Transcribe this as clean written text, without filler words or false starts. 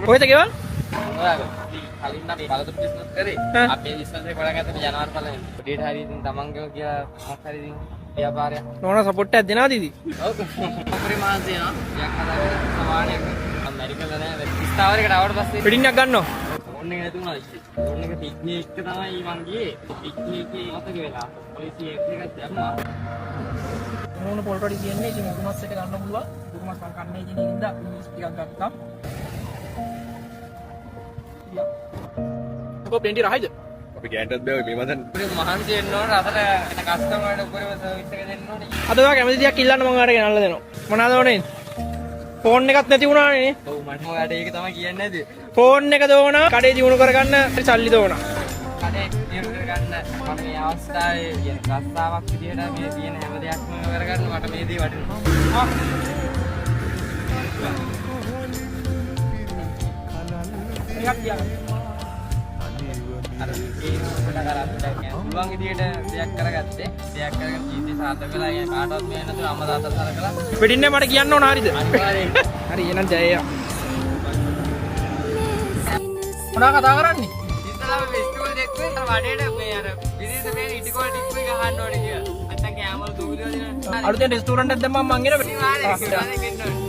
කොහෙද ගෙවල්? කලින් නම් බලතුරු බිස්නස් කරේ. අපේ බිස්නස් එක පටන් ගත්තේ ජනවාරි පළවෙනි. පොඩියට හරි ඉතින් තමන්ගේම කියලා මොකක් හරි ඉතින් ව්‍යාපාරයක්. නෝනා සපෝට් එකක් දෙනවද ඉතින්? ඔව්. අපේ මාසෙ නා යක් හදාගෙන සමානයක් ඇමරිකල නෑ. ස්ථාවරයකට ආවට පස්සේ වෙඩින් එකක් ගන්නවා. ෆෝන් එක නැතුණා ඉතින්. ෆෝන් එක පික්නික් එක තමයි මං ගියේ. පික්නික් එකේ මතක වෙලා. පොලිසිය එකක් දැම්මා. නෝන පොල් රොඩි කියන්නේ ඉතින් උගමස් එක ගන්න පුළුවන්. උගමස් මං කන්නේ කියන ඉඳලා මිනිස් ටිකක් ගත්තා. කො ප්ලෙන්ටි රහයිද? අපි ගෑන්ටත් බෑ මේ මතන්. අපේ මහන්සි වෙන්න ඕන අතට කස්ටමර්ට උපරිම සර්විස් එක දෙන්න ඕනේ. අද ඔයා කැමති දෙයක් ඉල්ලන්න මම ඔයාලට ගෙනල්ලා දෙනවා. මොනවාද ඕනේ? ෆෝන් එකක් නැති වුණානේ නේ. ඔව් මට ඔයාලට ඒක තමයි කියන්නේ නැති. ෆෝන් එක දෝන කඩේ දිනු කරගන්න සල්ලි දෝන. කඩේ දිනු කරගන්න මට මේ අවස්ථාවේ කියන රස්සාවක් විදියට මේ තියෙන හැම දෙයක්ම කරගන්න මට මේ දේ වටිනවා. එකක් තියන්න. අර ඒ පොඩ කරන්නේ පුළුවන් විදියට දෙයක් කරගත්තේ. දෙයක් කරගෙන ජීවිතේ සාර්ථක වෙලා ඒ කාටවත් මේ නැතුව අම්මා තාත්තා සලකලා වෙඩින් එක මට කියන්න ඕන හරියද? අනිවාර්යෙන් හරි එහෙනම් ජයය. මොනවා කතා කරන්නේ? ඉතලම ෆෙස්ටිවල් දෙක්කේ අර වඩේට මේ අර විදිහට මේ ඉටිකෝල් ටික් එක ගහන්න ඕනේ කියලා. නැත්තම් කැමල් දූවිලි වදිනවා. අලුතෙන් රෙස්ටුරන්ට් එකක් දැම්මම මං එන අනිවාර්යෙන්